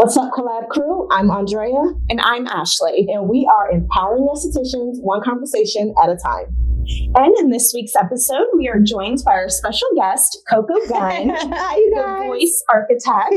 What's up, Collab Crew? I'm Andrea. And I'm Ashley. And we are empowering estheticians one conversation at a time. And in this week's episode, we are joined by our special guest, Koco Gunn, Hi, you guys. the voice architect.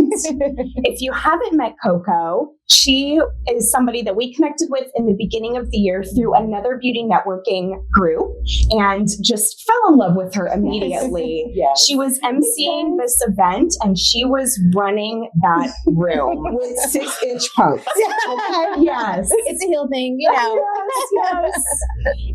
If you haven't met Koco, she is somebody that we connected with in the beginning of the year through another beauty networking group and just fell in love with her immediately. Yes. She was emceeing this event and she was running that room. With 6-inch pumps. Okay. Yes. It's a heel thing, you know. Yes.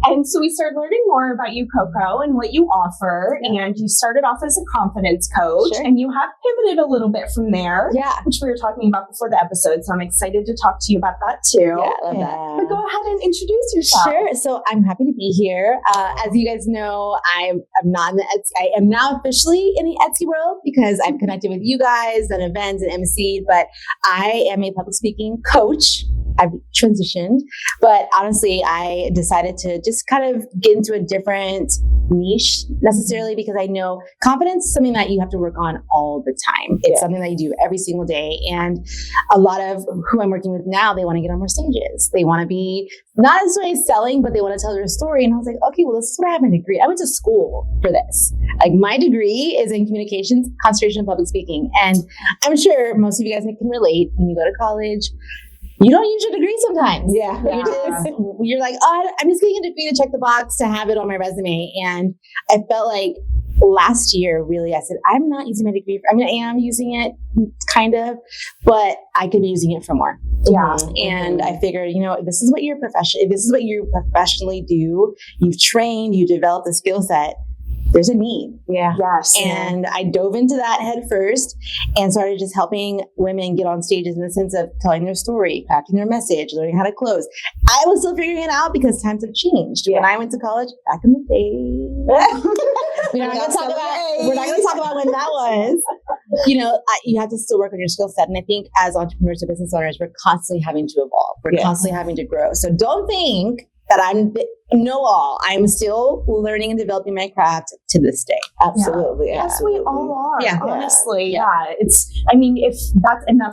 And so we started learning more about you, Koco, and what you offer. Yeah. And you started off as a confidence coach, and you have pivoted a little bit from there, which we were talking about before the episode. So I'm excited to talk to you about that too. Yeah, I love that. But go ahead and introduce yourself. Sure. So I'm happy to be here. As you guys know, I'm not in the Etsy. I am now officially in the Etsy world because I've connected with you guys, done events and MC'd, but I am a public speaking coach. I've transitioned, but honestly, I decided to just kind of get into a different niche necessarily because I know confidence is something that you have to work on all the time. It's something that you do every single day. And a lot of who I'm working with now, they want to get on more stages. They want to be not necessarily selling, but they want to tell their story. And I was like, okay, well, this is what I have my degree. I went to school for this. Like my degree is in communications, concentration in public speaking. And I'm sure most of you guys can relate when you go to college. You don't use your degree sometimes. Yeah. You're like, oh, I'm just getting a degree to check the box to have it on my resume. And I felt like last year, really, I said, I'm not using my degree. I am using it kind of, but I could be using it for more. Yeah. And I figured, this is what your profession, if this is what you professionally do, you've trained, you developed a skill set. There's a need. Yeah. Yes. And I dove into that head first and started just helping women get on stages in the sense of telling their story, crafting their message, learning how to close. I was still figuring it out because times have changed. Yeah. When I went to college back in the day, we're not going to talk about when that was. You have to still work on your skill set. And I think as entrepreneurs or business owners, we're constantly having to evolve. We're constantly having to grow. So don't think that know-all. I'm still learning and developing my craft to this day. Absolutely. Yeah. Yes, we all are. Yeah. Honestly. Yeah. That's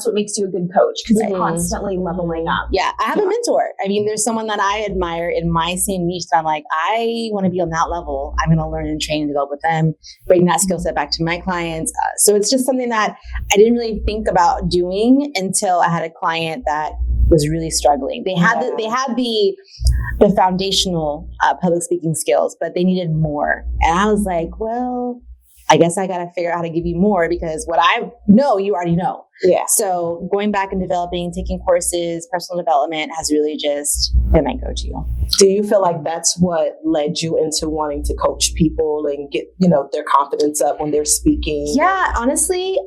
what makes you a good coach because you're constantly leveling up. Yeah. I have a mentor. There's someone that I admire in my same niche that I'm like, I want to be on that level. I'm going to learn and train and develop with them, bring that skill set back to my clients. So it's just something that I didn't really think about doing until I had a client that was really struggling. They had the foundational public speaking skills, but they needed more. And I was like, well, I guess I got to figure out how to give you more because what I know, you already know. Yeah. So going back and developing, taking courses, personal development has really just been my go-to. Do you feel like that's what led you into wanting to coach people and get, their confidence up when they're speaking? Yeah, honestly,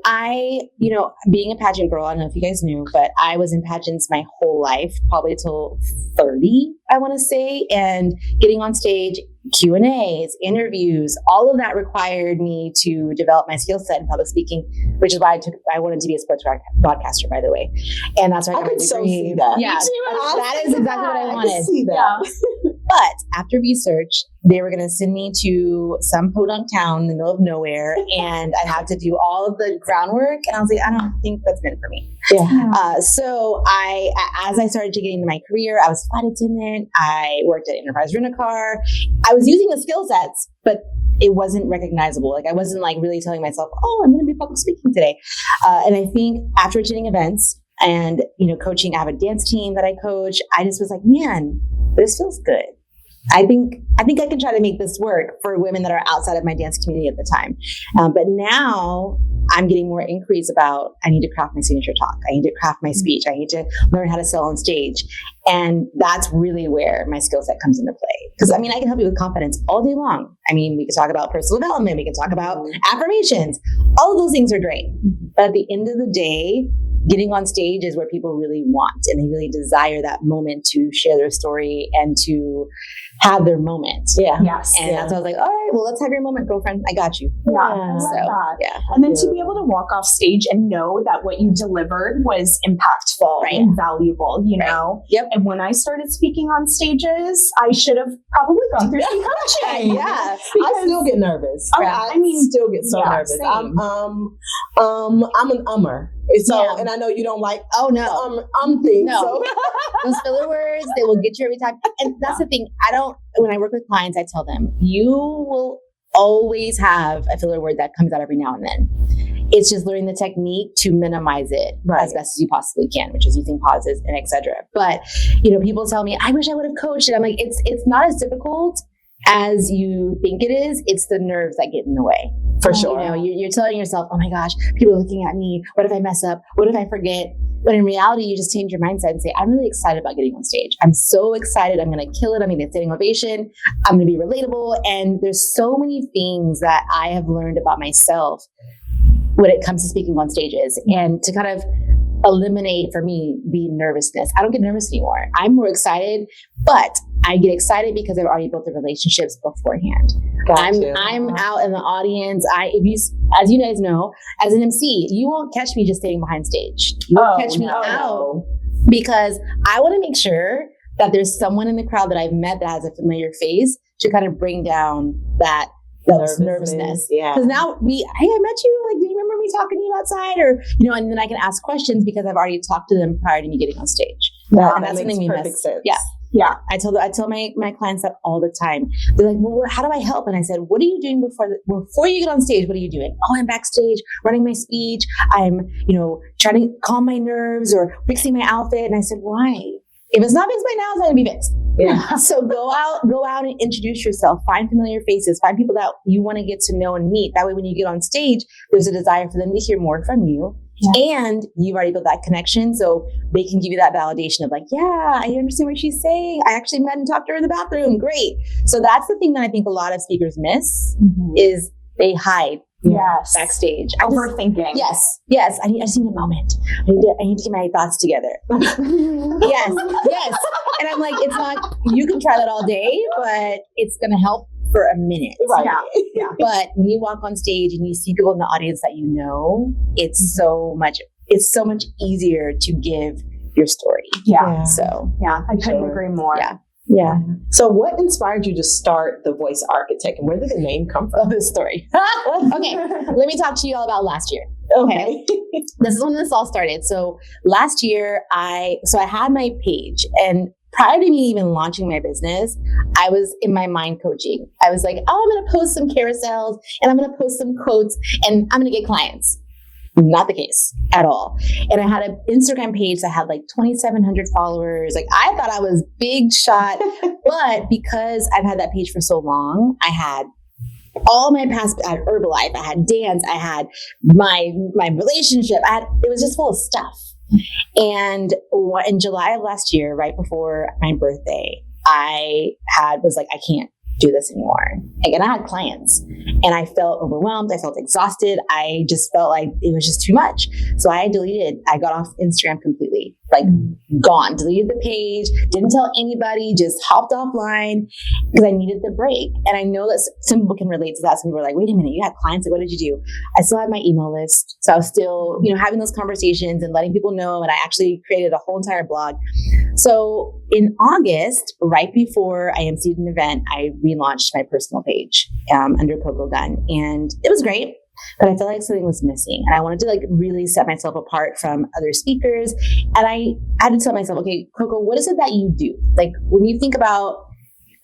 being a pageant girl, I don't know if you guys knew, but I was in pageants my whole life, probably till 30, I want to say, and getting on stage, Q&As, interviews, all of that required me to develop my skill set in public speaking, which is why I wanted to be a sports broadcaster, by the way. And that's why I got my degree. So see that. Yeah, that is exactly what I wanted. I can see that. Yeah. But after research, they were going to send me to some podunk town in the middle of nowhere, and I'd have to do all of the groundwork. And I was like, I don't think that's meant for me. Yeah. So as I started to get into my career, I was flight attendant. I worked at Enterprise Rent-A-Car. I was using the skill sets, but it wasn't recognizable. Like I wasn't really telling myself, oh, I'm going to be public speaking today. And I think after attending events and, coaching, I have a dance team that I coach. I just was like, man, this feels good. I think I can try to make this work for women that are outside of my dance community at the time. But now I'm getting more inquiries about, I need to craft my signature talk. I need to craft my speech. I need to learn how to sell on stage. And that's really where my skill set comes into play. Because I can help you with confidence all day long. We can talk about personal development. We can talk about affirmations. All of those things are great. But at the end of the day, getting on stage is where people really want, and they really desire that moment to share their story and to have their moment. Yeah. Yes. And that's why I was like, all right, well, let's have your moment, girlfriend. I got you. Yeah. And then to be able to walk off stage and know that what you delivered was impactful and valuable, know? Yep. And when I started speaking on stages, I should have probably gone through some coaching. Yeah. I still get nervous. I still get so nervous. Same. I'm an ummer. So, and I know you don't like, things. No. So. Those filler words, they will get you every time. And that's the thing. When I work with clients, I tell them, you will always have a filler word that comes out every now and then. It's just learning the technique to minimize it as best as you possibly can, which is using pauses and etc. But, people tell me, I wish I would have coached it. I'm like, it's not as difficult as you think it is. It's the nerves that get in the way. For sure. You're telling yourself, oh my gosh, people are looking at me. What if I mess up? What if I forget? But in reality, you just change your mindset and say, I'm really excited about getting on stage. I'm so excited. I'm going to kill it. I'm going to get a standing ovation. I'm going to be relatable. And there's so many things that I have learned about myself when it comes to speaking on stages, and to kind of eliminate for me the nervousness. I don't get nervous anymore. I'm more excited, but I get excited because I've already built the relationships beforehand. I'm out in the audience. As you guys know, as an MC, you won't catch me just staying behind stage. You won't catch me out because I want to make sure that there's someone in the crowd that I've met that has a familiar face to kind of bring down that nervousness. Yeah. Because now I met you. Like, do you remember me talking to you outside? Or, and then I can ask questions because I've already talked to them prior to me getting on stage. And that's makes perfect sense. Yeah. Yeah. I tell my clients that all the time. They're like, well, how do I help? And I said, what are you doing before you get on stage? What are you doing? Oh, I'm backstage running my speech. I'm, trying to calm my nerves or fixing my outfit. And I said, why? If it's not fixed by now, it's not going to be fixed. Yeah. So go out and introduce yourself. Find familiar faces. Find people that you want to get to know and meet. That way, when you get on stage, there's a desire for them to hear more from you. Yeah. And you've already built that connection. So they can give you that validation of like, yeah, I understand what she's saying. I actually met and talked to her in the bathroom. Great. So that's the thing that I think a lot of speakers miss is they hide. Yes. Backstage. Overthinking. Yes. I just need a moment. I need to get my thoughts together. Yes. And I'm like, it's not, you can try that all day, but it's going to help for a minute. Right. Yeah. But when you walk on stage and you see people in the audience that it's so much easier to give your story. Yeah. So, I couldn't agree more. Yeah. So what inspired you to start The Voice Architect, and where did the name come from? This story. Okay. Let me talk to you all about last year. Okay. This is when this all started. So last year, I had my page, and prior to me even launching my business, I was in my mind coaching. I was like, I'm going to post some carousels and I'm going to post some quotes and I'm going to get clients. Not the case at all. And I had an Instagram page that had like 2,700 followers. Like, I thought I was big shot, but because I've had that page for so long, I had all my past, I had Herbalife, I had dance, I had my relationship, it was just full of stuff. And in July of last year, right before my birthday, I was like, I can't do this anymore. Again, I had clients and I felt overwhelmed. I felt exhausted. I just felt like it was just too much. So I got off Instagram completely, like gone, deleted the page, didn't tell anybody, just hopped offline because I needed the break. And I know that some people can relate to that. Some people are like, wait a minute, you had clients. Like, what did you do? I still had my email list. So I was still, having those conversations and letting people know. And I actually created a whole entire blog. So in August, right before I emceed an event, I relaunched my personal page under Koco Gunn. And it was great, but I felt like something was missing. And I wanted to like really set myself apart from other speakers. And I had to tell myself, okay, Koco, what is it that you do? Like, when you think about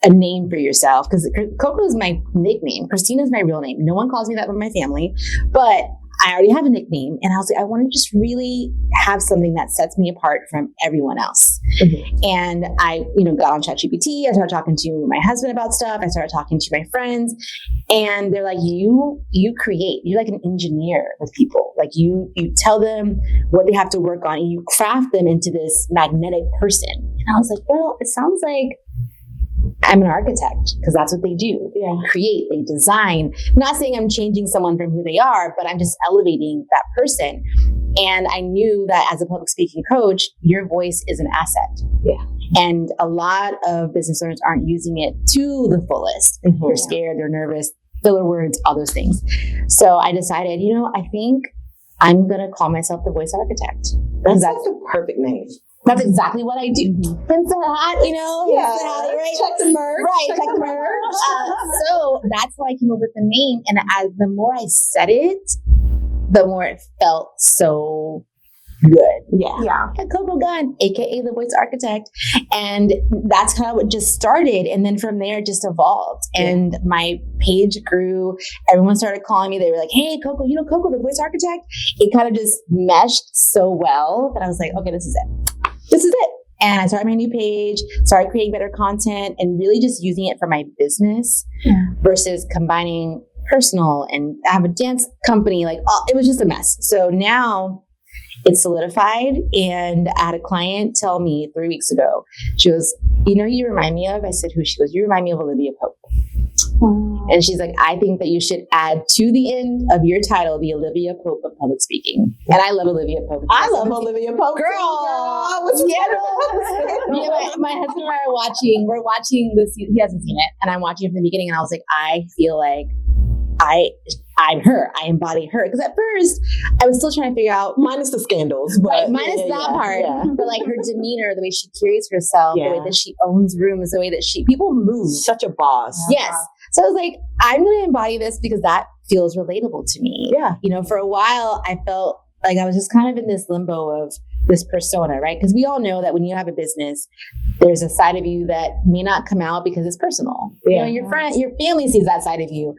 a name for yourself, because Koco is my nickname. Christina is my real name. No one calls me that from my family, but I already have a nickname. And I was like, I want to just really have something that sets me apart from everyone else. Mm-hmm. And I, got on ChatGPT. I started talking to my husband about stuff. I started talking to my friends, and they're like, you create, you're like an engineer with people. Like you tell them what they have to work on and you craft them into this magnetic person. And I was like, well, it sounds like I'm an architect, because that's what they do. Yeah. They create, they design. Not saying I'm changing someone from who they are, but I'm just elevating that person. And I knew that as a public speaking coach, your voice is an asset. Yeah. And a lot of business owners aren't using it to the fullest. Mm-hmm. They're scared, they're nervous, filler words, all those things. So I decided, I think I'm going to call myself the voice architect. That's the perfect name. That's exactly what I do. Prince of the hat, Yeah. Right? Check the merch. Right, check the merch. So that's how I came up with the name. And the more I said it, the more it felt so good. Yeah. Koco Gunn, aka the voice architect. And that's kind of what just started. And then from there it just evolved. And my page grew. Everyone started calling me. They were like, hey, Koco, you know Koco, the voice architect? It kind of just meshed so well that I was like, okay, this is it. This is it. And I started my new page, started creating better content, and really just using it for my business versus combining personal. And I have a dance company. Like, it was just a mess. So now it's solidified. And I had a client tell me 3 weeks ago, she goes, you know who you remind me of? I said, who? She goes, you remind me of Olivia Pope. Wow. And she's like, I think that you should add to the end of your title the Olivia Pope of public speaking. And I love Olivia Pope. I love Olivia Pope. Girl. My husband and I are watching. We're watching this. He hasn't seen it. And I'm watching it from the beginning. And I was like, I feel like I'm her. I embody her. Because at first, I was still trying to figure out. Minus the scandals. But minus that part. Yeah. But like her demeanor, the way she carries herself, the way that she owns rooms, the way that people move. Such a boss. Yes. So I was like, I'm going to embody this because that feels relatable to me. Yeah. You know, for a while, I felt like I was just kind of in this limbo of this persona, right? Because we all know that when you have a business, there's a side of you that may not come out because it's personal. Yeah. You know, your family sees that side of you.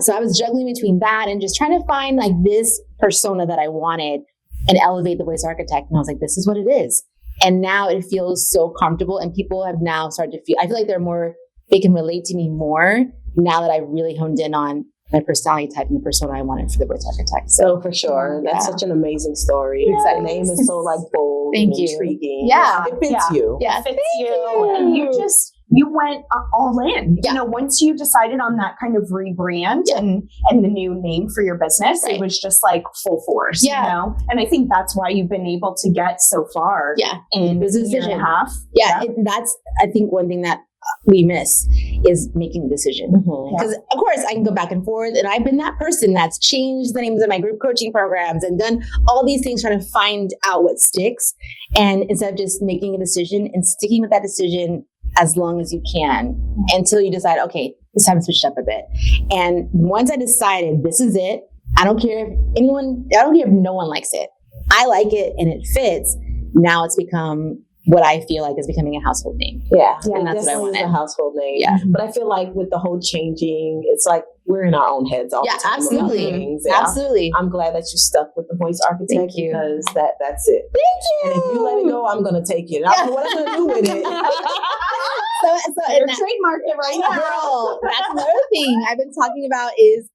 So I was juggling between that and just trying to find like this persona that I wanted and elevate the voice architect. And I was like, this is what it is. And now it feels so comfortable, and people have now started to I feel like they can relate to me more now that I really honed in on my personality type and the persona I wanted for the voice architect. So for sure. That's such an amazing story. Yeah. The name is so like bold and intriguing. Yeah. It fits you. Yeah. It fits you. And you went all in. Yeah. You know, once you decided on that kind of rebrand and the new name for your business, it was just like full force, you know? And I think that's why you've been able to get so far in a year and a half. Yeah. That's, I think, one thing that we miss is making a decision. Because of course I can go back and forth, and I've been that person that's changed the names of my group coaching programs and done all these things trying to find out what sticks. And instead of just making a decision and sticking with that decision as long as you can until you decide, okay, it's time to switch it up a bit. And once I decided this is it, I don't care if no one likes it. I like it and it fits. Now it's become what I feel like is becoming a household name. Yeah. And that's what I wanted. A household name. Yeah. But I feel like with the whole changing, it's like we're in our own heads all the time. Absolutely. Absolutely. I'm glad that you stuck with the voice architect because that's it. Thank you. And if you let it go, I'm going to take it. I don't know what I'm going to do with it. So you're trademarked it right now. Girl, that's another thing I've been talking about is,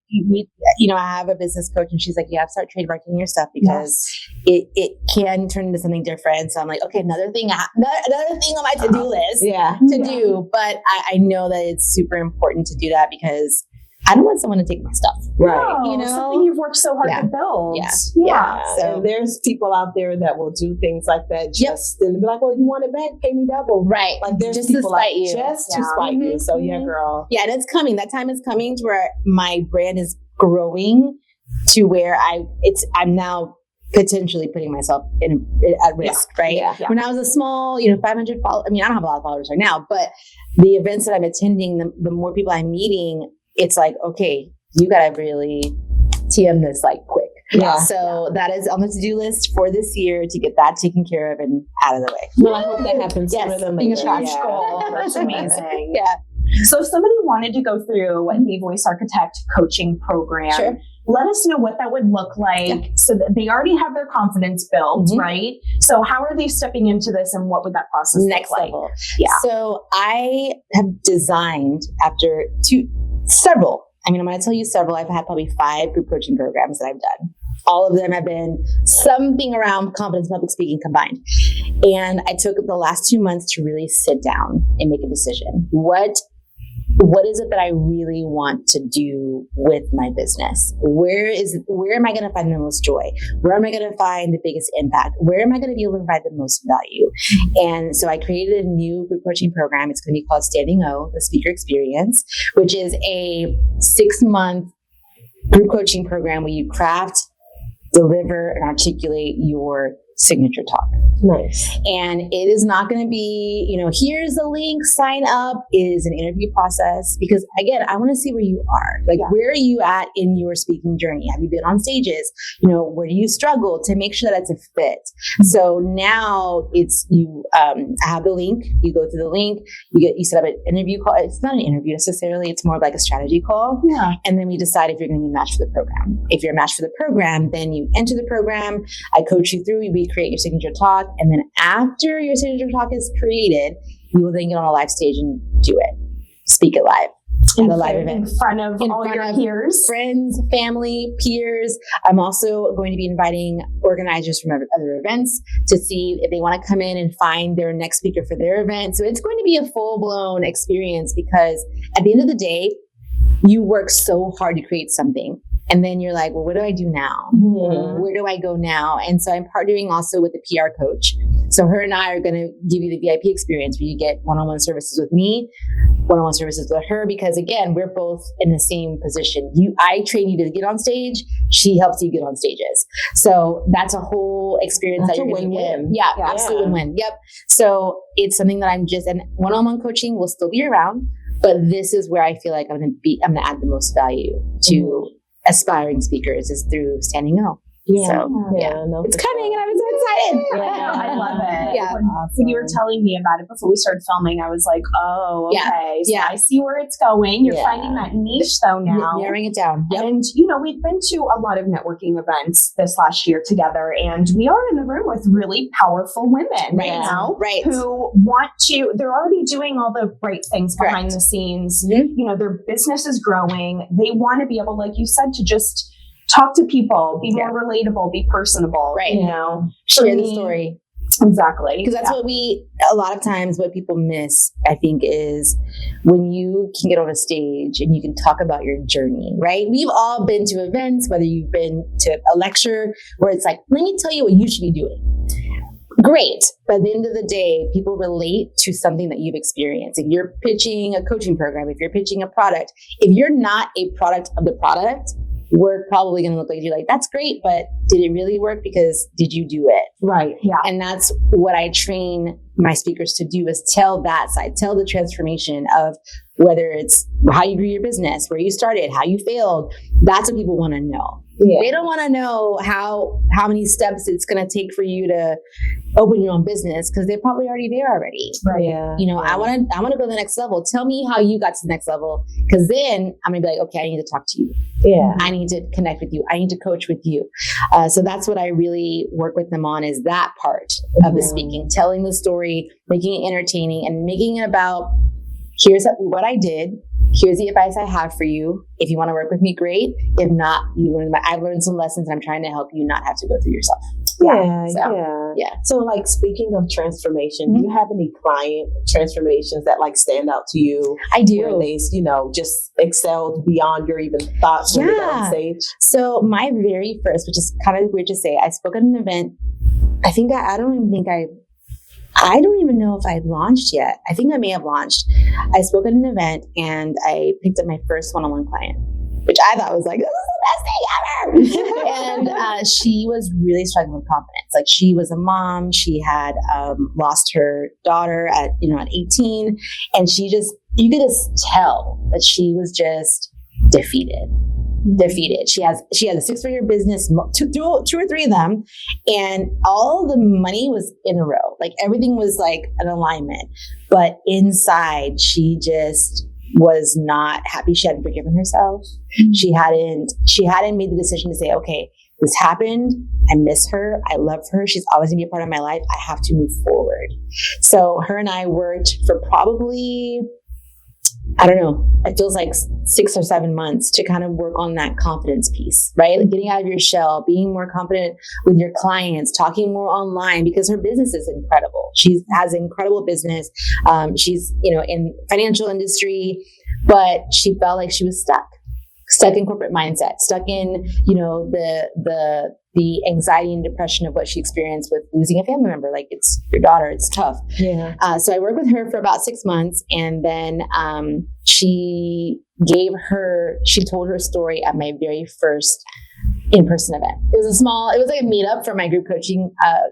I have a business coach and she's like, you have to start trademarking your stuff because it can turn into something different. So I'm like, okay, another thing on my to-do list to do. But I know that it's super important to do that because I don't want someone to take my stuff. Right. No, something you've worked so hard to build. Yeah. So there's people out there that will do things like that just and be like, well, you want it back? Pay me double. Right. Like there's just people to spite you. Just to spite you. So yeah, girl. Yeah, and it's coming. That time is coming to where my brand is growing to where I'm now potentially putting myself at risk, right? Yeah. When I was a small, 500 followers, I mean, I don't have a lot of followers right now, but the events that I'm attending, the more people I'm meeting, it's like, okay, you got to really TM this like quick. Yeah. So that is on the to-do list for this year to get that taken care of and out of the way. Well, I hope that happens sooner than later. That's amazing. Yeah. So if somebody wanted to go through the Voice Architect coaching program, let us know what that would look like so that they already have their confidence built, right? So how are they stepping into this and what would that process next look level? Like? Yeah. So I have designed after several. I mean, I'm going to tell you several. I've had probably 5 group coaching programs that I've done. All of them have been something around confidence public speaking combined. And I took the last 2 months to really sit down and make a decision. What is it that I really want to do with my business? Where am I going to find the most joy? Where am I going to find the biggest impact? Where am I going to be able to provide the most value? And so I created a new group coaching program. It's going to be called Standing O, the Speaker Experience, which is a 6-month group coaching program where you craft, deliver, and articulate your signature talk. Nice. And it is not going to be, here's the link, sign up. It is an interview process because, again, I want to see where you are. Like, where are you at in your speaking journey? Have you been on stages? Where do you struggle, to make sure that it's a fit? So now it's I have the link. You go through the link. You set up an interview call. It's not an interview necessarily. It's more of like a strategy call. Yeah. And then we decide if you're going to be matched for the program. If you're matched for the program, then you enter the program. I coach you through. We create your signature talk. And then after your signature talk is created, you will then get on a live stage and do it. Speak it live. At a live event. In front of all your peers. Friends, family, peers. I'm also going to be inviting organizers from other events to see if they want to come in and find their next speaker for their event. So it's going to be a full-blown experience because at the end of the day, you work so hard to create something. And then you're like, well, what do I do now? Mm-hmm. Where do I go now? And so I'm partnering also with a PR coach. So her and I are going to give you the VIP experience where you get one-on-one services with me, one-on-one services with her, because again, we're both in the same position. I train you to get on stage. She helps you get on stages. So that's a whole experience that you're going to get. Yeah, absolutely win-win. Yep. So it's something that and one-on-one coaching will still be around, but this is where I feel like I'm going to add the most value to aspiring speakers is through Standing O. Yeah. So, No, it's coming and I'm so excited. Yeah, I love it. Yeah. When you were telling me about it before we started filming, I was like, oh, okay. So I see where it's going. You're finding that niche though now. Narrowing it down. Yep. And, we've been to a lot of networking events this last year together, and we are in the room with really powerful women right now who they're already doing all the right things behind the scenes. Mm-hmm. Their business is growing. They want to be able, like you said, to just talk to people, be more relatable, be personable, right? Share the story. Exactly. Because that's a lot of times what people miss, I think, is when you can get on a stage and you can talk about your journey, right? We've all been to events, whether you've been to a lecture where it's like, let me tell you what you should be doing. Great. But at the end of the day, people relate to something that you've experienced. If you're pitching a coaching program, if you're pitching a product, if you're not a product of the product, we're probably going to look like you're like, that's great, but did it really work? Because did you do it? Right. Yeah. And that's what I train my speakers to do, is tell that side, tell the transformation of whether it's how you grew your business, where you started, how you failed. That's what people want to know. Yeah. They don't want to know how many steps it's going to take for you to open your own business, because they're probably already there already. Right. Yeah. I want to go to the next level. Tell me how you got to the next level, because then I'm going to be like, okay, I need to talk to you. Yeah. I need to connect with you. I need to coach with you. So that's what I really work with them on, is that part of the speaking, telling the story, making it entertaining, and making it about, here's what I did. Here's the advice I have for you. If you want to work with me, great. If not, I've learned some lessons, and I'm trying to help you not have to go through yourself. Yeah. So, like, speaking of transformation, do you have any client transformations that stand out to you? I do. Where they, just excelled beyond your even thoughts when they got on stage? So my very first, which is kind of weird to say, I spoke at an event. I don't even know if I launched yet. I think I may have launched. I spoke at an event and I picked up my first one-on-one client, which I thought was like, this is the best thing ever. And she was really struggling with confidence. Like, she was a mom. She had lost her daughter at 18. And you could just tell that she was just defeated. She has a 6-figure business, two or three of them, and all the money was in a row. Like, everything was like an alignment, but inside she just was not happy. She hadn't forgiven herself. Mm-hmm. She hadn't made the decision to say, okay, this happened. I miss her. I love her. She's always gonna be a part of my life. I have to move forward. So her and I worked for probably, I don't know, it feels like 6 or 7 months to kind of work on that confidence piece, right? Like, getting out of your shell, being more confident with your clients, talking more online, because her business is incredible. She has an incredible business. She's, in financial industry, but she felt like she was stuck in corporate mindset, stuck in, the anxiety and depression of what she experienced with losing a family member. Like, it's your daughter, it's tough. Yeah. So I worked with her for about 6 months, and then she told her story at my very first in-person event. It was like a meetup for my group coaching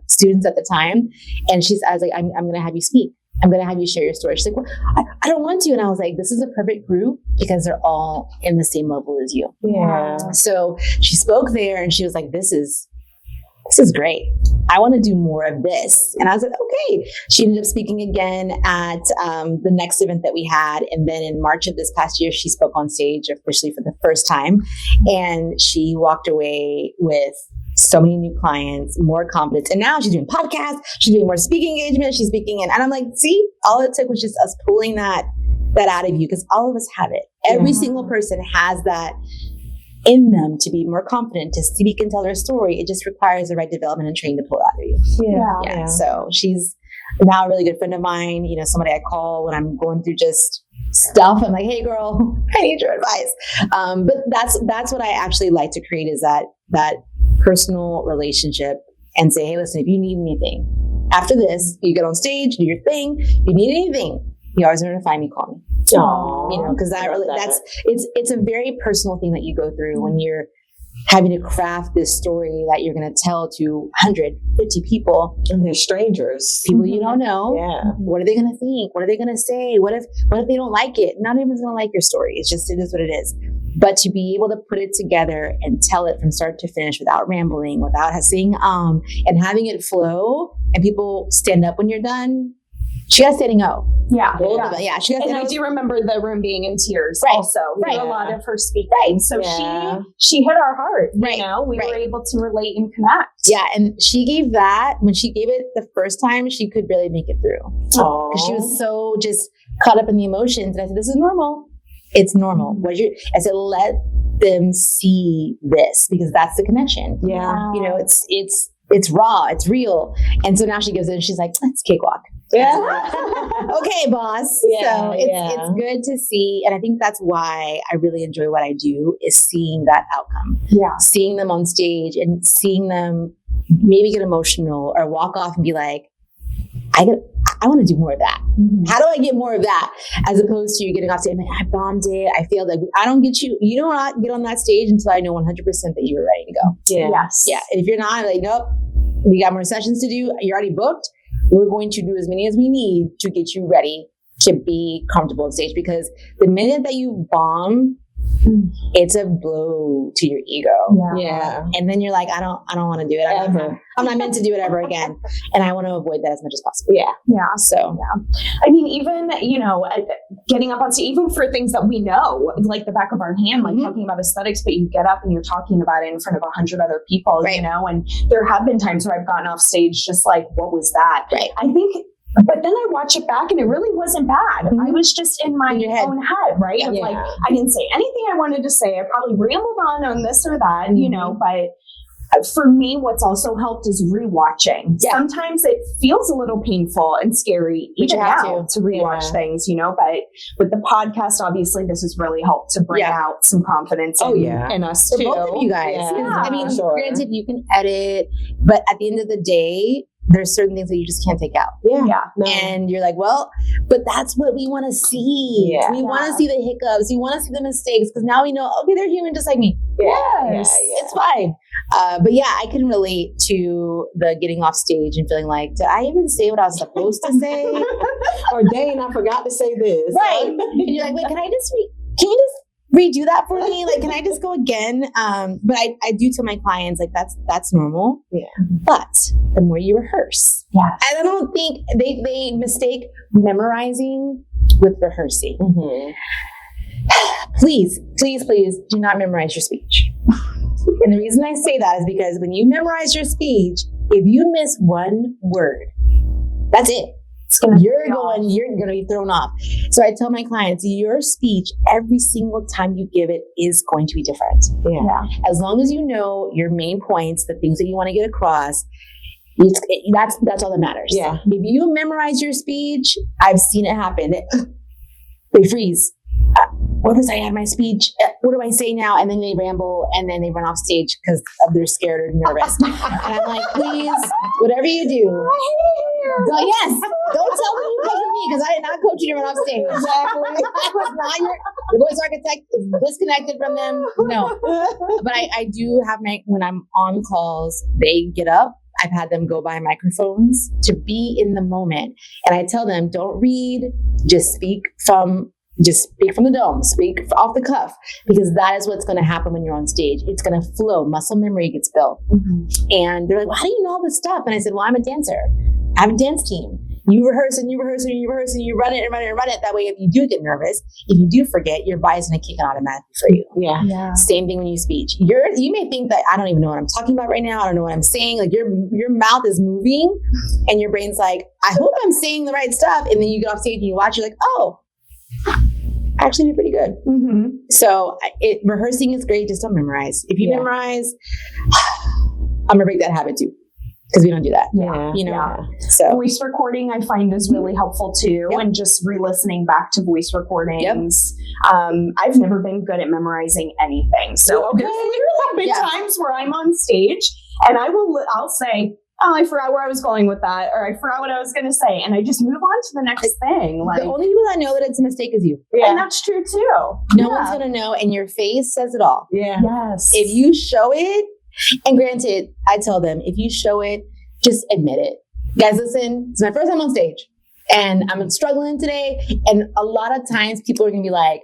students at the time. And I was like, I'm going to have you speak. I'm going to have you share your story. She's like, well, I don't want to. And I was like, this is a perfect group because they're all in the same level as you. Yeah. So she spoke there and she was like, this is great. I want to do more of this. And I was like, okay. She ended up speaking again at the next event that we had. And then in March of this past year, she spoke on stage officially for the first time. And she walked away with so many new clients, more confidence. And now she's doing podcasts. She's doing more speaking engagements. She's speaking in. And I'm like, see, all it took was just us pulling that out of you because all of us have it. Every single person has that in them to be more confident, to speak and tell their story. It just requires the right development and training to pull it out of you. Yeah. So she's now a really good friend of mine, somebody I call when I'm going through just stuff. I'm like, hey girl, I need your advice. But that's what I actually like to create is that personal relationship and say, hey, listen, if you need anything after this, you get on stage, do your thing. If you need anything, you always know to find me, call me. Because it's a very personal thing that you go through when you're having to craft this story that you're going to tell to 150 people. And they're strangers. People you don't know. Yeah. What are they going to think? What are they going to say? What if they don't like it? Not everyone's going to like your story. It is what it is. But to be able to put it together and tell it from start to finish without rambling, without saying and having it flow, and people stand up when you're done. She got standing O. Yeah. She got and I do remember the room being in tears also. Right. A lot of her speaking. So she hit our heart. We were able to relate and connect. Yeah. And she gave that, when she gave it the first time, she could barely make it through. Because she was so just caught up in the emotions. And I said, this is normal. It's normal. I said, let them see this because that's the connection. Yeah. It's raw. It's real. And so now she goes in and she's like, it's cakewalk. Yeah. Okay, boss. Yeah, so it's good to see. And I think that's why I really enjoy what I do is seeing that outcome. Yeah. Seeing them on stage and seeing them maybe get emotional or walk off and be like, I want to do more of that. Mm-hmm. How do I get more of that? As opposed to you getting off stage, I bombed it. I failed. I don't get you. You don't not get on that stage until I know 100% that you were ready to go. Yeah. Yes. Yeah. And if you're not, I'm like, nope, we got more sessions to do. You're already booked. We're going to do as many as we need to get you ready to be comfortable on stage. Because the minute that you bomb, it's a blow to your ego. Yeah. And then you're like, I don't want to do it ever. I'm not meant to do it ever again. And I want to avoid that as much as possible. Yeah. So, I mean, even, getting up on stage, even for things that we know, like the back of our hand, like talking about aesthetics, but you get up and you're talking about it in front of 100 other people, and there have been times where I've gotten off stage just like, what was that? Right. I think, but then I watch it back and it really wasn't bad. I was just in my own head, right? Of like, I didn't say anything I wanted to say. I probably rambled on this or that, but for me, what's also helped is rewatching. Yeah. Sometimes it feels a little painful and scary even now to rewatch things, but with the podcast, obviously, this has really helped to bring out some confidence in us too. Both of you guys. Yeah. I mean, granted, you can edit, but at the end of the day, there's certain things that you just can't take out. Yeah. No. And you're like, well, but that's what we want to see. Yeah. We want to see the hiccups. We want to see the mistakes because now we know, okay, they're human just like me. Yes. It's fine. But I can relate to the getting off stage and feeling like, did I even say what I was supposed to say? Or dang, I forgot to say this. Right. And you're like, wait, can you just redo that for me? Like, can I just go again? But I do tell my clients, like, that's normal. Yeah. But the more you rehearse. Yeah. And I don't think they mistake memorizing with rehearsing. Mm-hmm. Please do not memorize your speech. And the reason I say that is because when you memorize your speech, if you miss one word, that's it. You're going to be thrown off. So I tell my clients, your speech, every single time you give it is going to be different. Yeah. As long as you know your main points, the things that you want to get across, that's all that matters. Yeah. If you memorize your speech, I've seen it happen. They freeze. What was I at my speech? What do I say now? And then they ramble and then they run off stage because they're scared or nervous. And I'm like, please, whatever you do, Yes. Don't tell them you coach with me because I did not coach you to run off stage. Exactly. I was not your voice architect is disconnected from them. No. But I do have when I'm on calls, they get up. I've had them go by microphones to be in the moment. And I tell them, don't read, just speak from the dome, speak off the cuff, because that is what's going to happen when you're on stage. It's going to flow. Muscle memory gets built. Mm-hmm. And they're like, well, how do you know all this stuff? And I said, well, I'm a dancer. I have a dance team. You rehearse and you rehearse and you rehearse and you run it and run it and run it. That way, if you do get nervous, if you do forget, your body's going to kick it automatically for you. Yeah. Same thing when you speech. You may think that I don't even know what I'm talking about right now. I don't know what I'm saying. Like your mouth is moving and your brain's like, I hope I'm saying the right stuff. And then you get off stage and you watch, you're like, oh, actually did pretty good. Mm-hmm. So rehearsing is great. Just don't memorize. If you memorize, I'm going to break that habit too. Because we don't do that. So voice recording I find is really helpful too. Yep. And just re-listening back to voice recordings. Yep. I've never been good at memorizing anything. So there's literally been times where I'm on stage and I'll say, oh, I forgot where I was going with that, or I forgot what I was going to say, and I just move on to the next thing. Like, the only people that know that it's a mistake is you. Yeah. And that's true too. No one's going to know, and your face says it all. Yeah. Yes. If you show it, and granted, I tell them, if you show it, just admit it. Guys, listen, it's my first time on stage, and I'm struggling today, and a lot of times people are going to be like,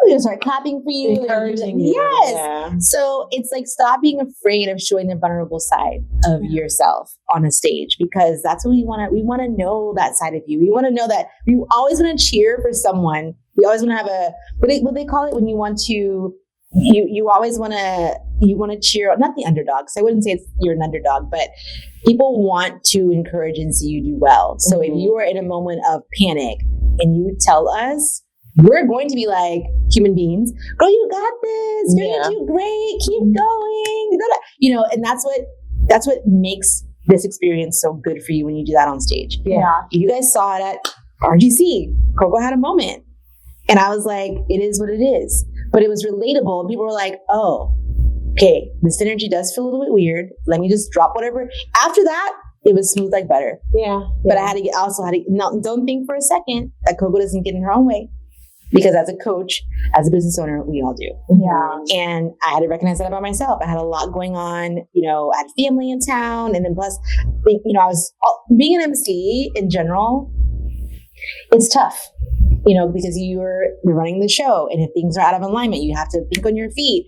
they're going to start clapping for you. Encouraging you. Yes. Yeah. So it's like, stop being afraid of showing the vulnerable side of yourself on a stage, because that's what we want to. We want to know that side of you. We want to know that we always want to cheer for someone. We always want to have what they call it when you want to, you always want to cheer, not the underdogs. I wouldn't say you're an underdog, but people want to encourage and see you do well. So if you are in a moment of panic and you tell us, we're going to be like human beings, girl, you got this. You're going to do great. Keep going. And that's what makes this experience so good for you when you do that on stage. Yeah. You guys saw it at RGC. Koco had a moment. And I was like, it is what it is. But it was relatable. People were like, oh, okay, this energy does feel a little bit weird. Let me just drop whatever. After that, it was smooth like butter. Yeah. But I don't think for a second that Koco doesn't get in her own way. Because as a coach, as a business owner, we all do. Yeah. And I had to recognize that about myself. I had a lot going on, I had family in town. And then plus, I was being an MC in general, it's tough, because you're running the show. And if things are out of alignment, you have to think on your feet.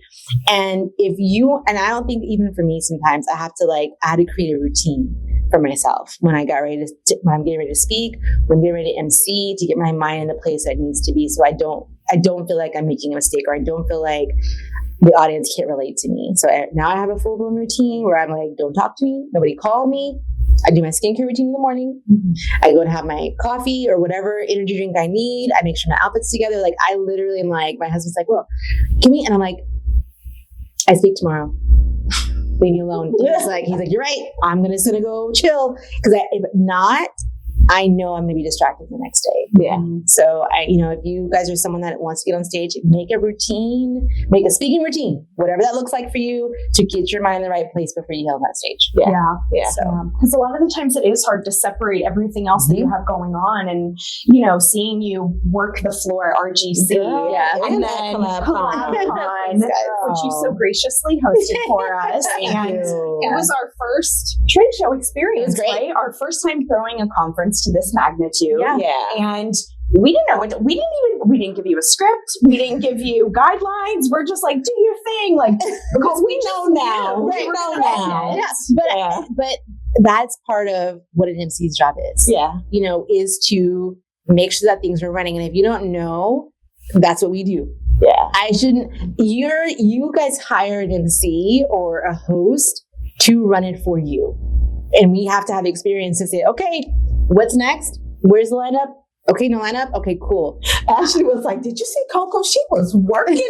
And and I don't think even for me, sometimes I had to create a routine for myself when I'm getting ready to speak, when I'm getting ready to MC, to get my mind in the place that it needs to be. So I don't feel like I'm making a mistake, or I don't feel like the audience can't relate to me. So now I have a full blown routine where I'm like, don't talk to me. Nobody call me. I do my skincare routine in the morning. I go and have my coffee or whatever energy drink I need. I make sure my outfit's together. Like, I literally am like, my husband's like, well, give me, and I'm like, I speak tomorrow. Leave me alone. He's like, you're right. I'm just gonna go chill, because if not, I know I'm gonna be distracted the next day. Yeah. So if you guys are someone that wants to get on stage, make a routine, make a speaking routine, whatever that looks like for you, to get your mind in the right place before you hit on that stage. Yeah. So, because a lot of the times it is hard to separate everything else that you have going on, and seeing you work the floor at RGC, and then Collab-Con, which you so graciously hosted for us, and it was our first trade show experience. It was great. Right? Our first time throwing a conference to this magnitude. And we didn't know we didn't give you a script. We didn't give you guidelines. We're just like, do your thing. Like, because we know now. Right, But that's part of what an MC's job is. Yeah. Is to make sure that things are running. And if you don't know, that's what we do. Yeah. You guys hire an MC or a host to run it for you. And we have to have experience to say, okay, what's next? Where's the lineup? Okay, no lineup? Okay, cool. Ashley was like, did you see Koco? She was working it.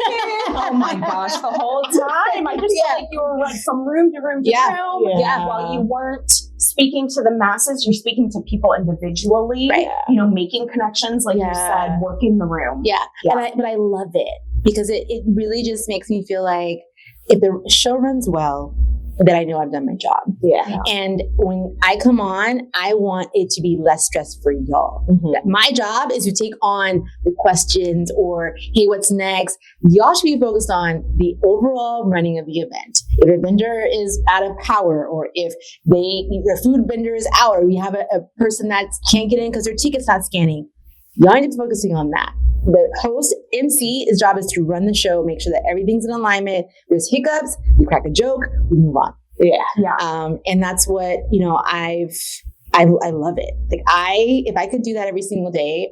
Oh my gosh, the whole time. I just felt like you were like from room to room to room. Yeah. While you weren't speaking to the masses, you're speaking to people individually, right. Making connections, like you said, working the room. Yeah. But I love it, because it really just makes me feel like if the show runs well, that I know I've done my job. Yeah. And when I come on, I want it to be less stress for y'all. Mm-hmm. My job is to take on the questions or, hey, what's next? Y'all should be focused on the overall running of the event. If a vendor is out of power, or if the food vendor is out, or we have a person that can't get in because their ticket's not scanning, y'all need to be focusing on that. The host, MC, his job is to run the show, make sure that everything's in alignment. There's hiccups, we crack a joke, we move on. Yeah. And that's what, I love it. Like if I could do that every single day,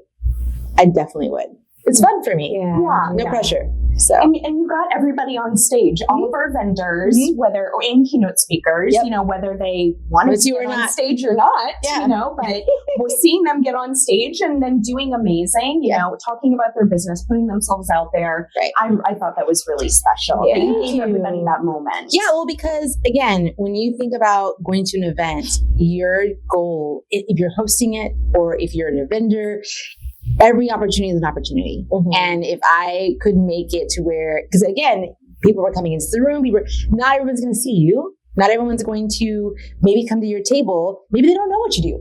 I definitely would. It's fun for me. Yeah. No pressure. So and you got everybody on stage, all of our vendors, or keynote speakers, whether they wanted to get on stage or not, but we're seeing them get on stage and then doing amazing, talking about their business, putting themselves out there. Right. I thought that was really special. Yeah. That you gave everybody that moment. Yeah, well, because again, when you think about going to an event, your goal, if you're hosting it or if you're a vendor, every opportunity is an opportunity. Mm-hmm. And if I could make it to where, because again, people were coming into the room, not everyone's going to see you. Not everyone's going to maybe come to your table. Maybe they don't know what you do.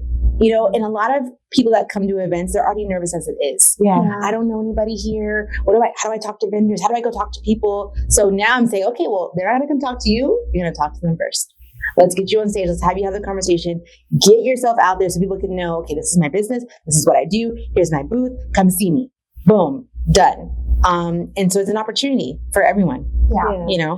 And a lot of people that come to events, they're already nervous as it is. Yeah. I don't know anybody here. How do I talk to vendors? How do I go talk to people? So now I'm saying, okay, well, they're not going to come talk to you. You're going to talk to them first. Let's get you on stage. Let's have you have the conversation. Get yourself out there so people can know, okay, this is my business. This is what I do. Here's my booth. Come see me. Boom. Done. And so it's an opportunity for everyone. Yeah.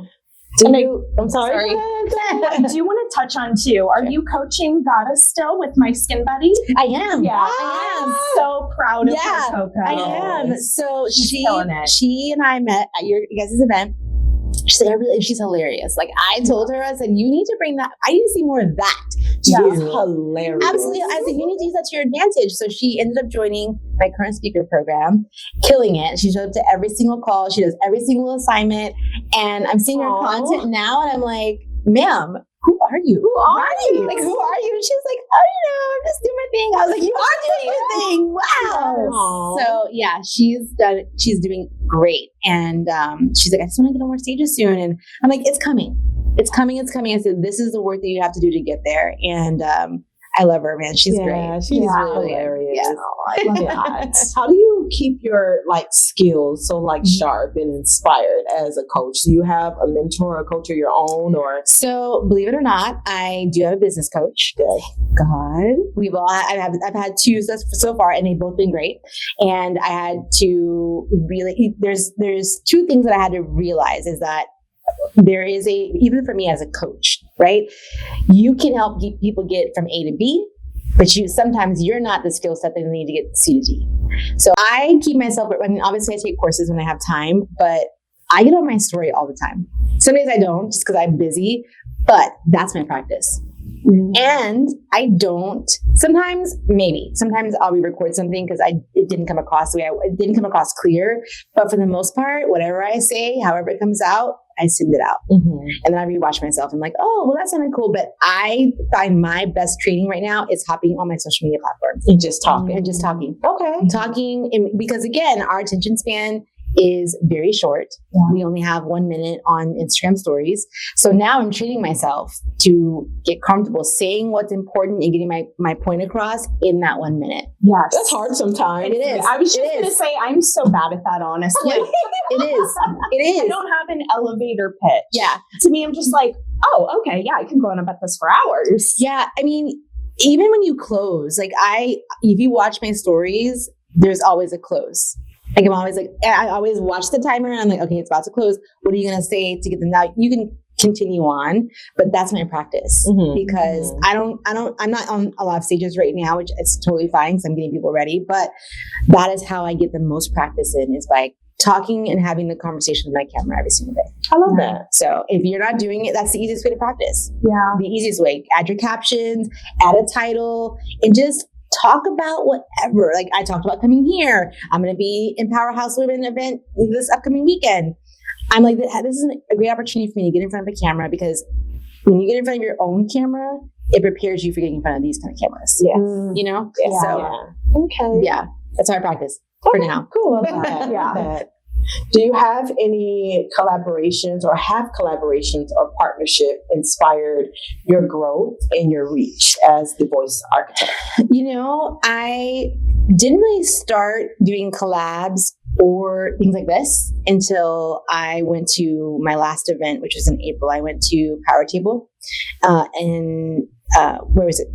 I'm sorry. I do want to touch on too. Are you coaching Goddess still with My Skin Buddy? I am. Yeah. I am so proud of her, Coco. I am. So she's killing it. She and I met at your guys' event. She said, she's hilarious. Like I told her, I said, you need to bring that. I need to see more of that. She's hilarious. Absolutely. I said, you need to use that to your advantage. So she ended up joining my current speaker program, killing it. She showed up to every single call. She does every single assignment. And I'm seeing her content now. And I'm like, ma'am, who are you? Who are you? Like, who are you? And she was like, I'm just doing my thing. I was like, you are doing your thing. Wow. Yes. So yeah, she's doing great. And she's like, I just want to get on more stages soon. And I'm like, it's coming. It's coming. I said, this is the work that you have to do to get there. And I love her, man. She's great. She's really hilarious. Yeah. Oh, I love that. How do you keep your skills so sharp and inspired as a coach? Do you have a mentor or a coach of your own, or? So believe it or not, I do have a business coach. Good. God, I've had two so far, and they've both been great. And I had to really, there's two things that I had to realize is that there is even for me as a coach, right? You can help people get from A to B, but sometimes you're not the skill set that they need to get C to D. So I keep myself, obviously I take courses when I have time, but I get on my story all the time. Some days I don't, just because I'm busy, but that's my practice. Mm-hmm. And I don't, sometimes I'll re-record something because it didn't come across the way it didn't come across clear. But for the most part, whatever I say, however it comes out, I send it out. Mm-hmm. And then I rewatch myself. I'm like, oh, well, that sounded cool. But I find my best training right now is hopping on my social media platforms and just talking. Okay. Talking. Because again, our attention span is very short. Yeah. We only have 1 minute on Instagram stories. So now I'm training myself to get comfortable saying what's important and getting my point across in that 1 minute. Yes. That's hard sometimes. It is. I was just going to say, I'm so bad at that, honestly. It is. I don't have an elevator pitch. Yeah. To me, I'm just like, oh, okay, yeah, I can go on about this for hours. Yeah. I mean, even when you close, if you watch my stories, there's always a close. Like I'm always I always watch the timer and I'm like, okay, it's about to close. What are you going to say to get them now? You can continue on, but that's my practice because I'm not on a lot of stages right now, which is totally fine because I'm getting people ready. But that is how I get the most practice in is by talking and having the conversation with my camera every single day. I love that. So if you're not doing it, that's the easiest way to practice. Yeah. The easiest way. Add your captions, add a title, and just talk about whatever. Like I talked about coming here. I'm going to be in Powerhouse Women event this upcoming weekend. I'm like, this is a great opportunity for me to get in front of a camera because when you get in front of your own camera, it prepares you for getting in front of these kind of cameras. Yes. You know? Yeah. So, okay. Yeah. That's how I practice for now. Cool. Yeah. Do you have any collaborations or have collaborations or partnership inspired your growth and your reach as the voice architect? I didn't really start doing collabs or things like this until I went to my last event, which was in April. I went to Power Table and where was it?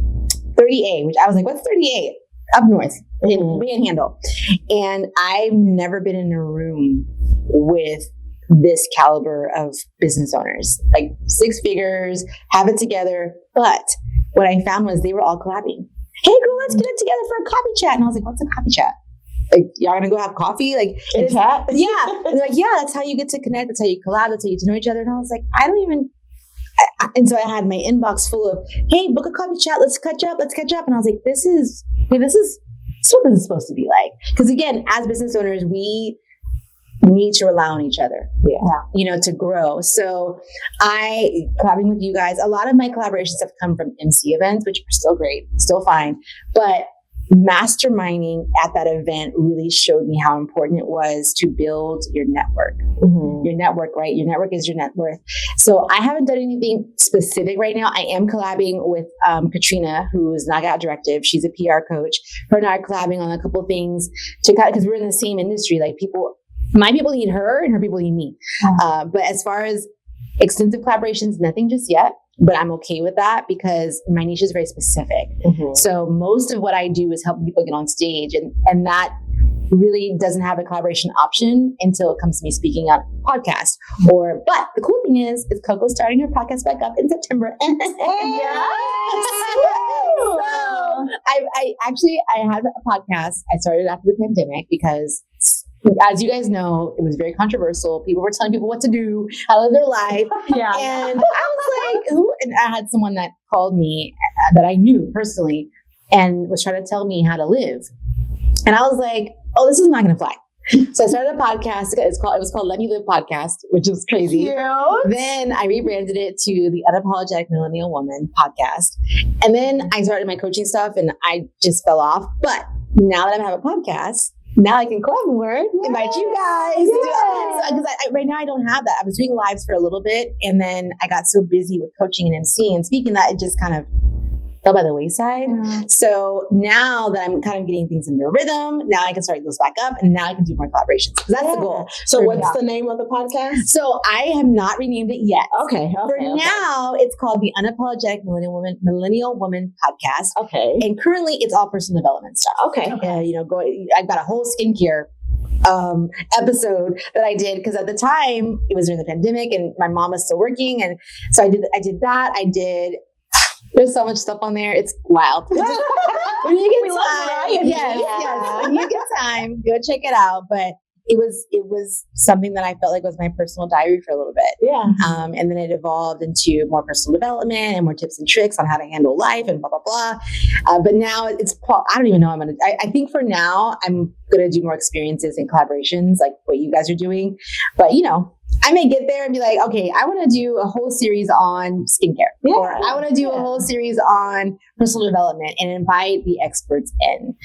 30A, which I was like, what's 30A? Up north in Panhandle. And I've never been in a room with this caliber of business owners, like 6 figures, have it together. But what I found was they were all collabing. Hey girl, let's get it together for a coffee chat. And I was like, what's a coffee chat? Like, y'all gonna go have coffee? Like, and chat? Yeah. And they're like, yeah, that's how you get to connect. That's how you collab. That's how you get to know each other. And I was like, and so I had my inbox full of, hey, book a coffee chat. Let's catch up. And I was like, this is what this is supposed to be like. Because again, as business owners, we need to rely on each other, to grow. So collabing with you guys, a lot of my collaborations have come from MC events, which are still great, still fine. But masterminding at that event really showed me how important it was to build your network. Your network, right? Your network is your net worth. So I haven't done anything specific right now. I am collabing with Katrina, who's Knockout Directive. She's a PR coach. Her and I are collabing on a couple of things because we're in the same industry. Like my people need her and her people need me. But as far as extensive collaborations, nothing just yet. But I'm okay with that because my niche is very specific. So most of what I do is helping people get on stage, and that really doesn't have a collaboration option until it comes to me speaking on a podcast. But the cool thing is Koco's starting her podcast back up in September. I had a podcast. I started after the pandemic because, as you guys know, it was very controversial. People were telling people what to do, how to live their life. And I was like, and I had someone that called me that I knew personally and was trying to tell me how to live. And I was like, oh, this is not going to fly. So I started a podcast. It was called Let Me Live Podcast, which is crazy. Cute. Then I rebranded it to the Unapologetic Millennial Woman Podcast. And then I started my coaching stuff and I just fell off. But now that I have a podcast, now I can collab more, invite you guys. Because right now I don't have that. I was doing lives for a little bit and then I got so busy with coaching and emceeing and speaking that it just kind of fell by the wayside. So now that I'm kind of getting things in their rhythm, now I can start those back up and now I can do more collaborations. That's the goal. So what's the name of the podcast? So I have not renamed it yet. Okay. Now it's called the Unapologetic Millennial Woman Podcast. Okay. And currently it's all personal development stuff. Okay. I've got a whole skincare episode that I did because at the time it was during the pandemic and my mom was still working, and so I did that. There's so much stuff on there. It's wild. When you get time, yes. When you get time, go check it out. But it was something that I felt like was my personal diary for a little bit. And then it evolved into more personal development and more tips and tricks on how to handle life and blah, blah, blah. But now I don't even know. I think for now, I'm going to do more experiences and collaborations like what you guys are doing. But, I may get there and be like, okay, I want to do a whole series on skincare. Or I want to do a whole series on personal development and invite the experts in.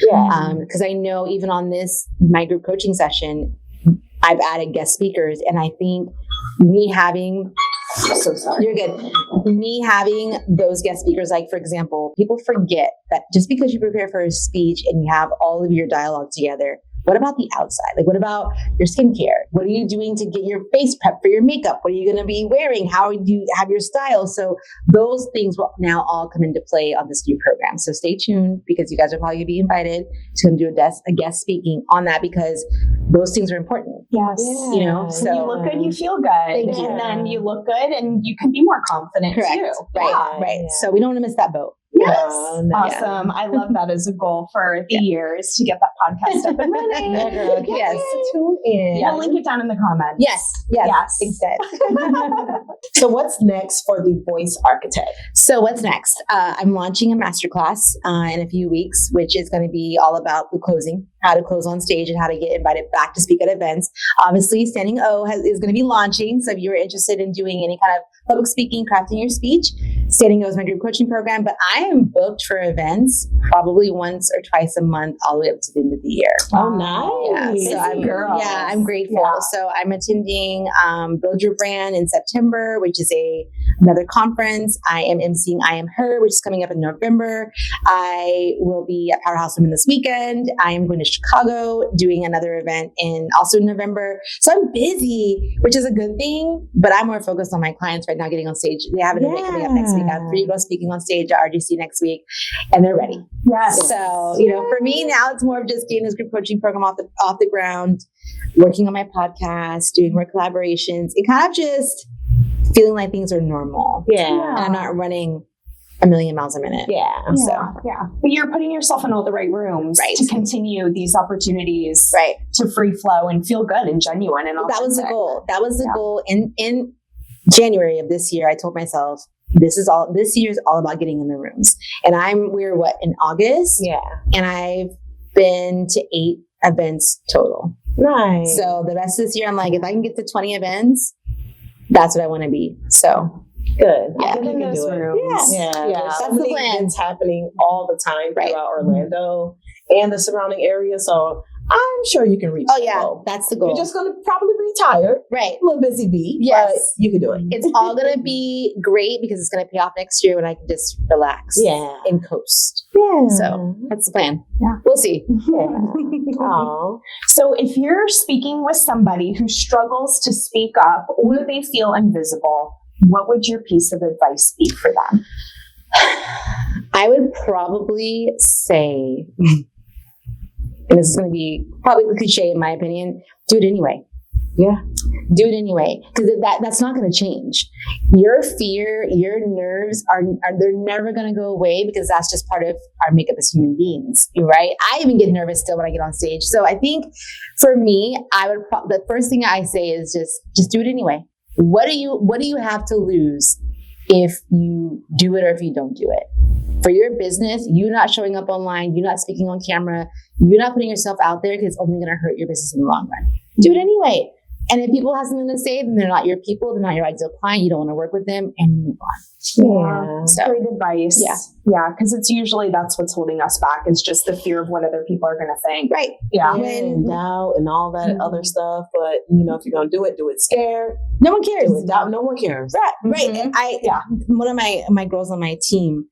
Because I know even on my group coaching session, I've added guest speakers. And I think me having those guest speakers, like for example, people forget that just because you prepare for a speech and you have all of your dialogue together, what about the outside? Like, what about your skincare? What are you doing to get your face prep for your makeup? What are you going to be wearing? How do you have your style? So those things will now all come into play on this new program. So stay tuned because you guys are probably going to be invited to come do a guest speaking on that because those things are important. Yes. So you look good, you feel good. Thank you. And then you look good and you can be more confident too. Right. So we don't want to miss that boat. Yes. Awesome. I love that as a goal for the years to get that podcast up and running. Yes. Tune in. I'll link it down in the comments. Yes. Instead. So what's next for the Voice Architect? So what's next? I'm launching a masterclass in a few weeks, which is going to be all about the closing, how to close on stage and how to get invited back to speak at events. Obviously, Standing O is going to be launching. So if you're interested in doing any kind of public speaking, crafting your speech, Standing Go is my group coaching program, but I am booked for events probably once or twice a month all the way up to the end of the year. Oh, nice. Yeah, so I'm grateful. Yeah. So I'm attending Build Your Brand in September, which is another conference. I am emceeing I Am Her, which is coming up in November. I will be at Powerhouse Women this weekend. I am going to Chicago doing another event also in November. So I'm busy, which is a good thing, but I'm more focused on my clients right now getting on stage. They have an event coming up next week. I have 3 girls speaking on stage at RGC next week, and they're ready. Yes. So, for me now, it's more of just getting this group coaching program off the ground, working on my podcast, doing more collaborations, and kind of just feeling like things are normal. Yeah. And I'm not running a million miles a minute. Yeah. But you're putting yourself in all the right rooms to continue these opportunities to free flow and feel good and genuine. And that was the goal. That was the goal. In January of this year, I told myself, this year is all about getting in the rooms. And we're in August? Yeah. And I've been to 8 events total. Nice. So the rest of this year, I'm like, if I can get to 20 events, that's what I want to be. So good. Yeah. You can do it. Yeah. There's so many events happening all the time throughout Orlando and the surrounding area. So I'm sure you can reach the goal. That's the goal. You're just going to probably be tired. Right. A little busy bee. Yes. But you can do it. It's all going to be great because it's going to pay off next year when I can just relax and coast. Yeah. So that's the plan. Yeah. We'll see. Yeah. So if you're speaking with somebody who struggles to speak up or they feel invisible, what would your piece of advice be for them? I would probably say, and this is going to be probably a cliche in my opinion, do it anyway. Yeah. Do it anyway. Because that's not going to change. Your fear, your nerves they're never going to go away because that's just part of our makeup as human beings, right? I even get nervous still when I get on stage. So I think for me, the first thing I say is just do it anyway. What do you have to lose if you do it or if you don't do it? For your business, you not showing up online, you not speaking on camera, you're not putting yourself out there because it's only going to hurt your business in the long run. Do it anyway. And if people have something to say, then they're not your people, they're not your ideal client, you don't want to work with them, and move on. Yeah. So, great advice. Yeah. Yeah. Because it's usually that's what's holding us back is just the fear of what other people are going to think. Right. Yeah. And doubt and all that other stuff. But, if you're going to do it scared. No one cares. No one cares. Right. Mm-hmm. And one of my girls on my team,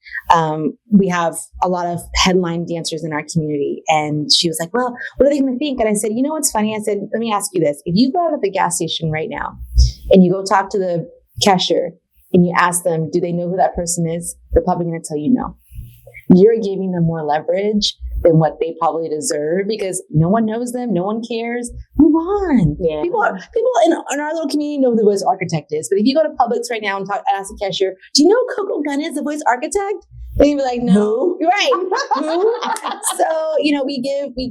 we have a lot of headline dancers in our community. And she was like, well, what are they going to think? And I said, what's funny? I said, let me ask you this. If you go out at the gas station right now and you go talk to the cashier and you ask them, do they know who that person is? They're probably going to tell you no. You're giving them more leverage than what they probably deserve because no one knows them. No one cares. Move on. Yeah. People in our little community know who the voice architect is. But if you go to Publix right now and ask a cashier, do you know who Koco Gunn is, the voice architect? They'd be like, no. Right. Who? So, we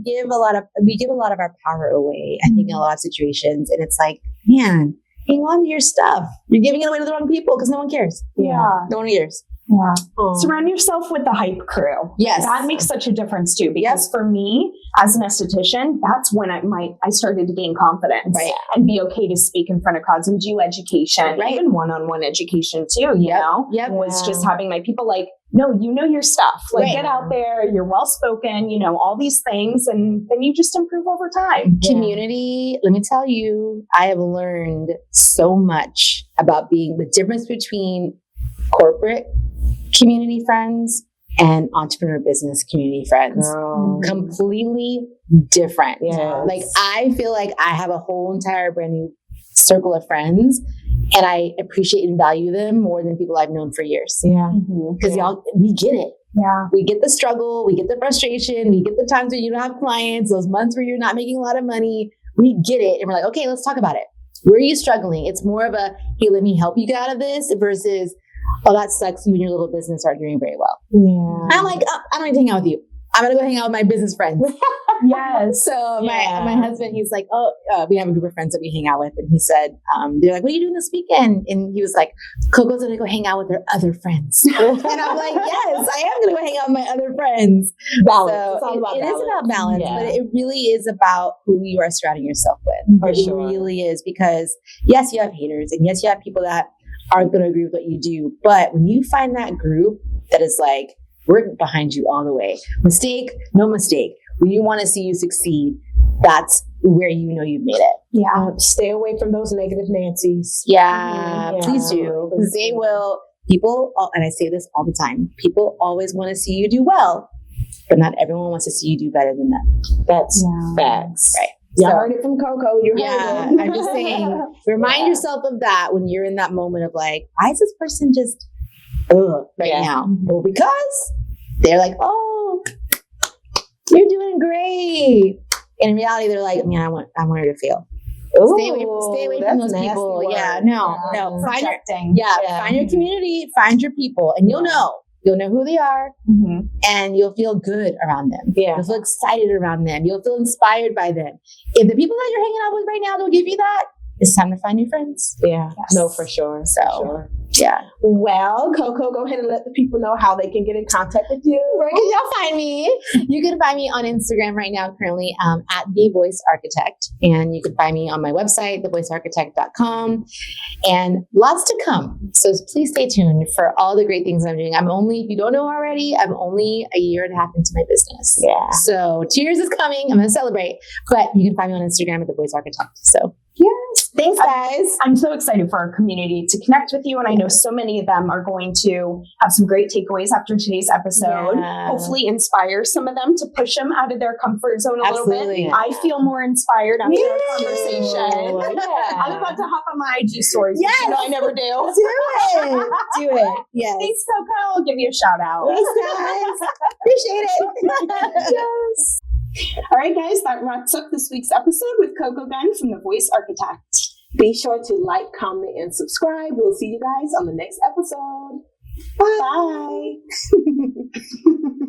give a lot of our power away, I think, in a lot of situations. And it's like, man, hang on to your stuff. You're giving it away to the wrong people because no one cares. Yeah. No one cares. Yeah. Surround yourself with the hype crew. Yes. That makes such a difference too, because for me, as an esthetician, that's when I started to gain confidence and be okay to speak in front of crowds and do education, even one-on-one education too, you know? Was just having my people like, no, you know your stuff. Like get out there, you're well-spoken, all these things, and then you just improve over time. Community, let me tell you, I have learned so much about being the difference between corporate community friends and entrepreneur business community friends. Completely different. Like I feel like I have a whole entire brand new circle of friends and I appreciate and value them more than people I've known for years. Because we get it. We get the struggle, we get the frustration, we get the times where you don't have clients, those months where you're not making a lot of money. We get it. And we're like, okay, let's talk about it. Where are you struggling? It's more of a, hey, let me help you get out of this versus, oh, that sucks. You and your little business aren't doing very well. I'm like, I don't need to hang out with you. I'm going to go hang out with my business friends. So my husband, he's like, we have a group of friends that we hang out with. And he said, they're like, what are you doing this weekend? And he was like, Coco's going to go hang out with her other friends. And I'm like, yes, I am going to go hang out with my other friends. Balance. So it's all about balance. It is about balance, but it really is about who you are surrounding yourself with. It really is, because yes, you have haters and yes, you have people that aren't going to agree with what you do. But when you find that group that is like, we're behind you all the way. Mistake, no mistake. When you want to see you succeed, that's where you know you've made it. Yeah. Stay away from those negative Nancy's. Yeah, please do. Because they will, people, and I say this all the time, people always want to see you do well, but not everyone wants to see you do better than them. That's facts. Right. You heard it from Koco. You heard it. I'm just saying, remind yourself of that when you're in that moment of like, why is this person just now? Well, because they're like, oh, you're doing great. And in reality, they're like, man, I want her to fail. Ooh, stay away from those people. Word. Yeah, no. Find your community, find your people, and you'll know who they are, and you'll feel good around them. Yeah. You'll feel excited around them. You'll feel inspired by them. If the people that you're hanging out with right now don't give you that, it's time to find new friends. Yeah. Yes. No, for sure. So, yeah. Well, Koco, go ahead and let the people know how they can get in contact with you. Where can y'all find me? You can find me on Instagram right now, currently at The Voice Architect. And you can find me on my website, thevoicearchitect.com. And lots to come. So please stay tuned for all the great things I'm doing. If you don't know already, I'm only a year and a half into my business. Yeah. So 2 years is coming. I'm going to celebrate. But you can find me on Instagram at The Voice Architect. So yes. Thanks, guys. I'm so excited for our community to connect with you. And I know so many of them are going to have some great takeaways after today's episode. Yeah. Hopefully inspire some of them to push them out of their comfort zone a little bit. I feel more inspired after our conversation. Yeah. I'm about to hop on my IG stories. Yes. You know I never do. Do it. Yes. Thanks, Koco. I'll give you a shout out. Thanks, guys. Appreciate it. Yes. All right, guys, that wraps up this week's episode with Koco Gunn from The Voice Architect. Be sure to like, comment, and subscribe. We'll see you guys on the next episode. Bye.